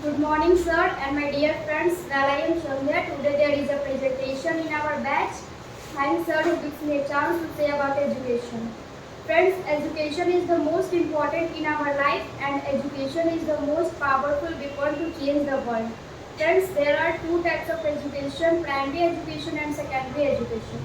Good morning, sir, and my dear friends. Well, I am Shamya. Today there is a presentation in our batch. Thanks, sir, who gives me a chance to say about education. Friends, education is the most important in our life, and education is the most powerful weapon to change the world. Friends, there are two types of education: primary education and secondary education.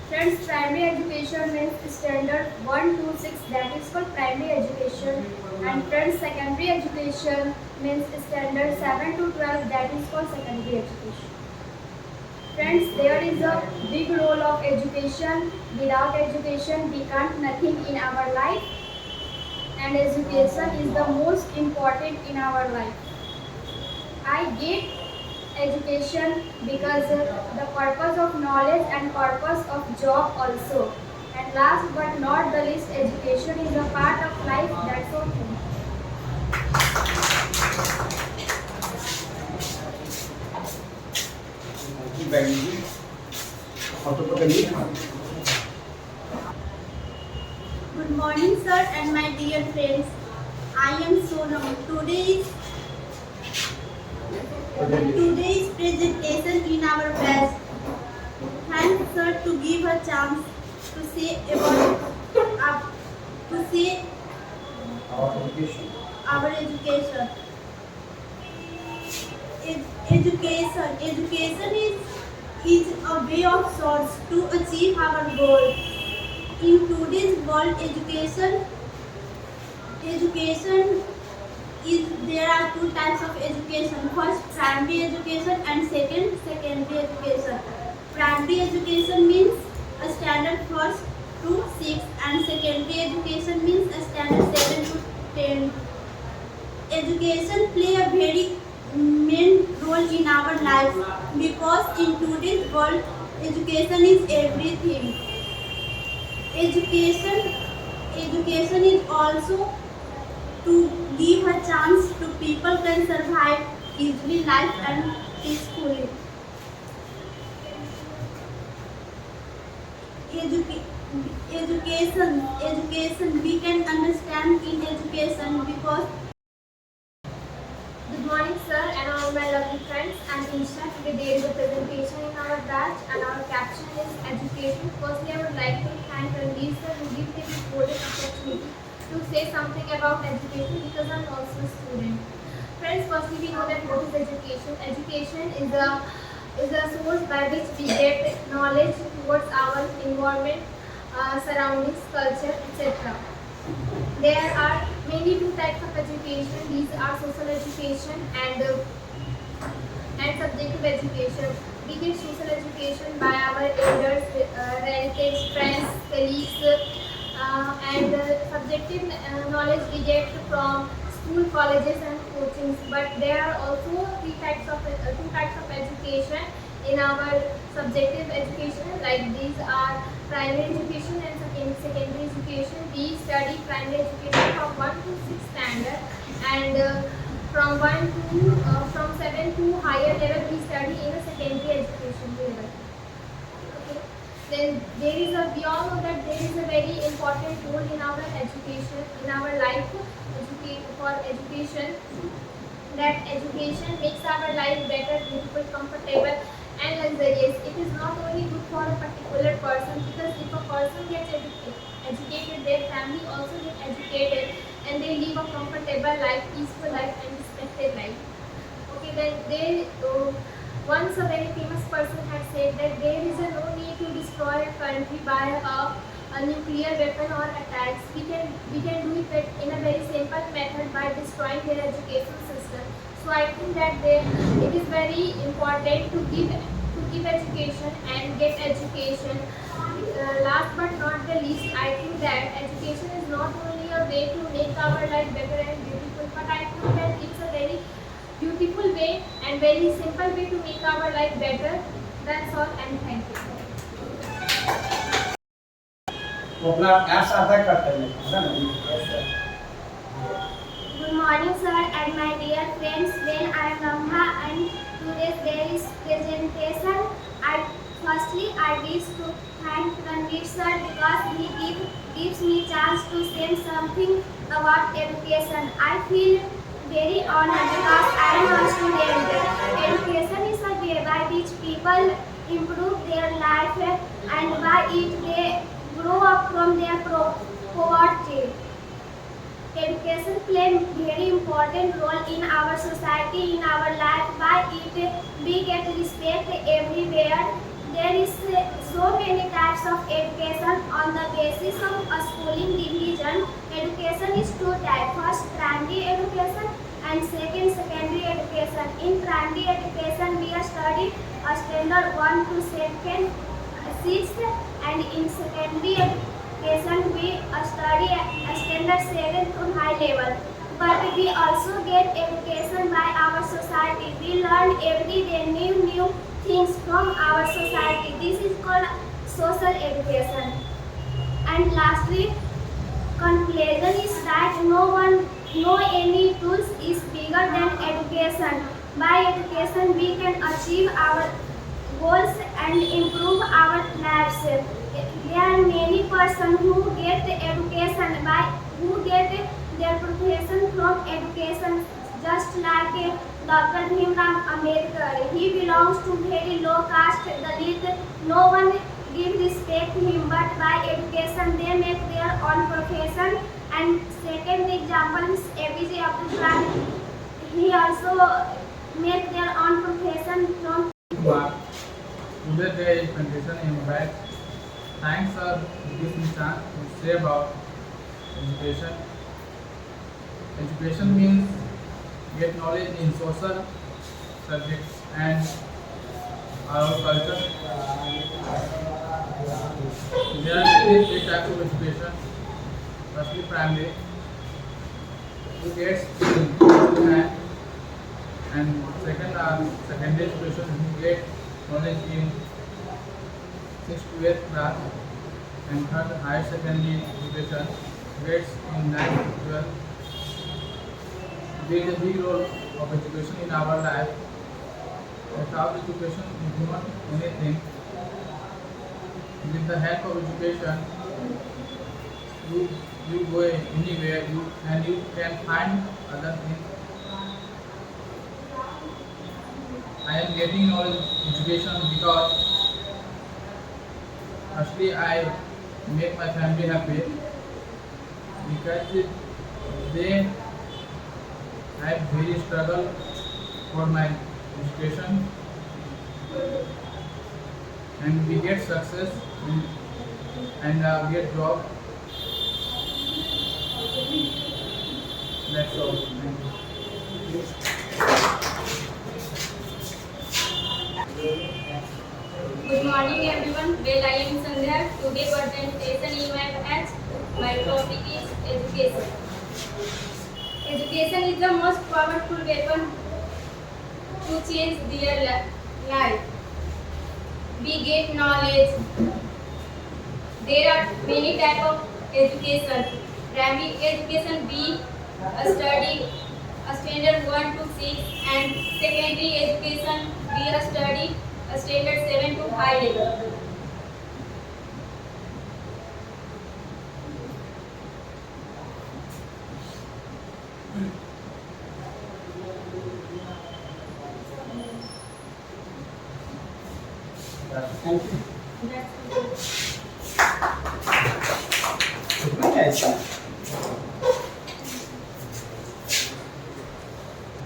Friends, primary education means standard 1 to 6, that is for primary education. And friends, secondary education means standard 7 to 12, that is for secondary education. Friends, there is a big role of education. Without education, we can't nothing in our life. And education is the most important in our life. I get education because the purpose of knowledge and purpose of job also. And last but not the least, education is a part of life. That's all. Good morning, sir, and my dear friends. I am Sonam. Today's presentation in our batch. Thanks, sir, to give a chance to say our education. Education is a way of sorts to achieve our goal. In today's world, education is there are two types of education. First, primary education, and second, secondary education. Primary education means a standard first to 6, and secondary education means a standard 7 to 10. Education play a very main role in our life because in today's world, education is everything. Education is also to give a chance to people can survive easily life and peacefully. Education we can understand in education because. Good morning, sir, and all my lovely friends. I'm Isha. Today there is a presentation in our batch, and our caption is education. Firstly, I would like to thank Ranveer sir who gave me this golden opportunity to say something about education because I'm also a student. Friends, firstly we know that what is education. Education is a source by which we get knowledge towards our environment, surroundings, culture, etc. There are mainly two types of education. These are social education and subjective education. We get social education by our elders, relatives, friends, colleagues, and subjective knowledge we get from school, colleges, and coachings. But there are also two types of education in our subjective education. Like these are primary education and secondary education. We study primary education from 1 to 6 standard, and from 7 to higher level we study in a secondary education level. Okay. Then we all know that there is a very important role in our education, in our life, for education. That education makes our life better, beautiful, comfortable, and luxurious. It is not only good for a particular person, because if a person gets educated, their family also gets educated, and they live a comfortable life, peaceful life, and respected life. Okay, then once a very famous person had said that there is no need to destroy a country by a nuclear weapon or attacks. We can do it in a very simple method by destroying their education system. So I think that it is very important to give education and get education. Last but not the least, I think that education is not only a way to make our life better and beautiful, but I think that it's a very beautiful way and very simple way to make our life better. That's all, and thank you. वो अपना app साथ करते हैं ना। Good morning, sir, and my dear friends. When I am Ramha, and today there is presentation. I Firstly, I wish to thank Ranveer sir because gives me chance to say something about education. I feel very honored because I am a student. Education is a way by which people improve their life and by it they grow up from their poverty. Education plays a very important role in our society, in our life. By it, we get respect everywhere. There is so many types of education on the basis of a schooling division. Education is two types. First, primary education and second, secondary education. In primary education, we are studying a standard 1 to 2nd, 6th, and in secondary education, we study a standard 7 to high level. But we also get education by our society. We learn every day new things from our society. This is called social education. And lastly, conclusion is that no any tools is bigger than education. By education, we can achieve our goals and improve our lives. There are many persons who get education who get their profession from education, just like Dr. Bhimrao Ambedkar. He belongs to very low caste, Dalit. No one give respect to him, but by education they make their own profession. And second example is APJ Abdul Kalam. He also make their own profession from. Today there is condition in back. Thanks sir gives me chance to say about education. Education means get knowledge in social subjects and our culture. There are three types of education. Firstly, primary, who gets and second are secondary education, who get knowledge in 6th to 8th class, and third higher secondary education gets in 9th to 12th. There is a big role of education in our life. Without education, we do not anything. With the help of education, you go anywhere and you can find other things. I am getting knowledge education because firstly I make my family happy because they have very struggle for my education and we get success and get job. That's all. Thank you. Good morning everyone. Well, I am Sandhya. Today presentation in my batch. My topic is education. Education is the most powerful weapon to change their life. We get knowledge. There are many types of education. Primary education, we study a standard 1 to 6, and secondary education, we study a standard 7 to high level. Thank you.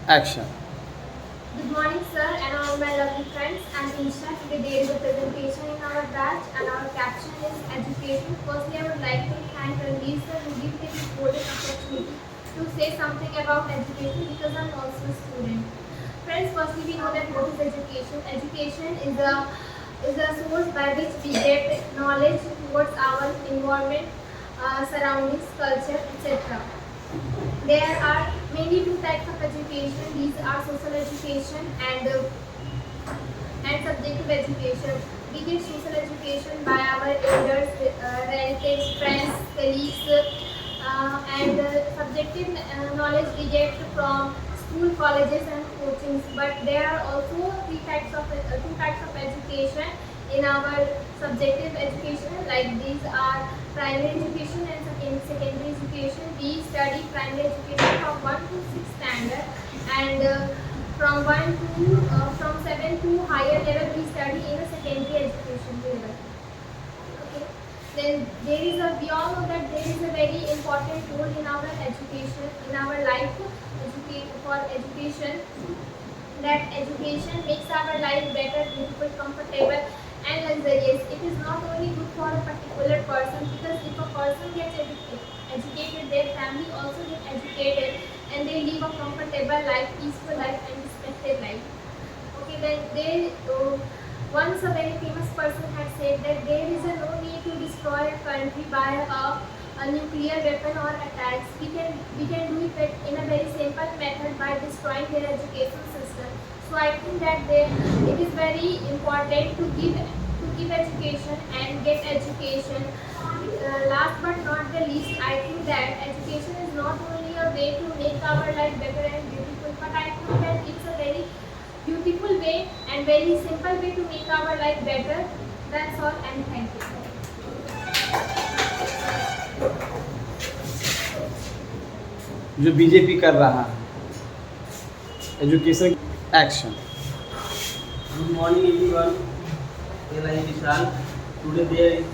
Action. Good morning, sir, and all my lovely friends. I'm Isha. Today there is a presentation in our batch, and our caption is education. Firstly, I would like to thank Ranveer sir who gave me this golden opportunity to say something about education because I'm also a student. Friends, firstly, we know that what is education. Education is a source by which we get knowledge towards our environment, surroundings, culture, etc. There are mainly two types of education. These are social education and subjective education. We get social education by our elders, relatives, friends, colleagues, and subjective knowledge we get from school, colleges, and coachings. But there are also two types of education. in our subjective education. Like these are primary education and secondary education. We study primary education from 1 to 6 standard, and from 7 to higher level we study in a secondary education level. Okay. Then we all know that there is a very important role in our education, in our life, for education. That education makes our life better, beautiful, comfortable, and luxurious. It is not only good for a particular person, because if a person gets educated, their family also gets educated, and they live a comfortable life, peaceful life, and respected life. Okay, then once a very famous person had said that there is no need to destroy a country by a nuclear weapon or attacks. We can do it in a very simple method by destroying their education system. So I think that it is very important to give education and get education. Last but not the least, I think that education is not only a way to make our life better and beautiful, but I think that it's a very beautiful way and very simple way to make our life better. That's all, and thank you. जो BJP कर रहा है education action. Good morning everyone. I am Vishal. Today there is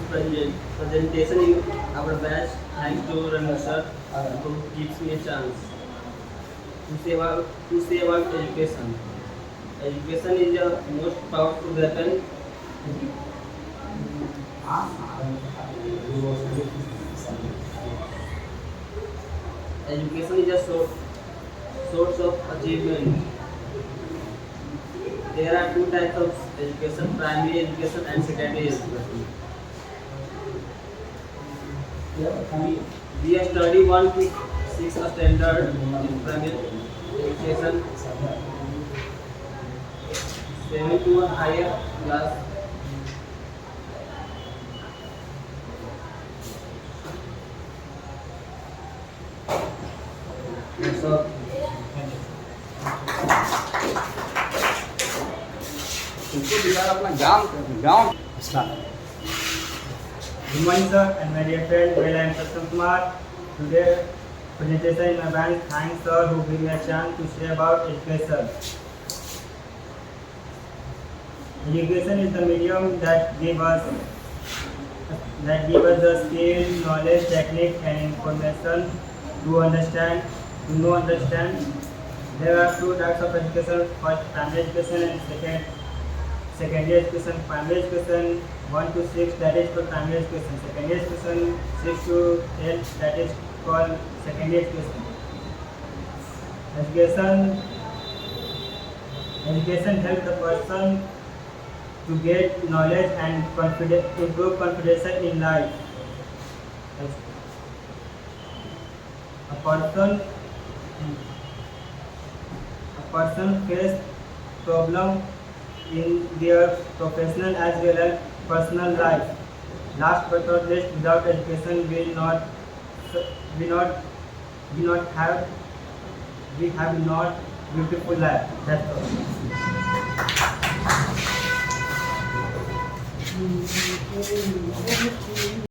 presentation in our batch. Thanks to Ranu sir who gives me a chance to say about education. Education is the most powerful weapon Education is a source of achievement. There are two types of education: primary education and secondary education. We study 1 to 6 standard in primary education, 7 to a higher class. That's all. तुमको बिगाड़ अपना गाँव start. Good morning, sir, and my dear friend. Well, I am Satyan Kumar. Today, presentation in my band. Thanks, sir, who gave me a chance to say about education. Education is the medium that give us the skill, knowledge, technique, and information to understand, to know, understand. There are two types of education: first, primary education, and secondary education. Primary education 1 to 6, that is called primary education. Secondary education 6 to 10, that is called secondary education. Education helps the person to get knowledge and improve confidence in life. A person face problem in their professional as well as personal life. Last but not least, without education, we have not beautiful life. That's all.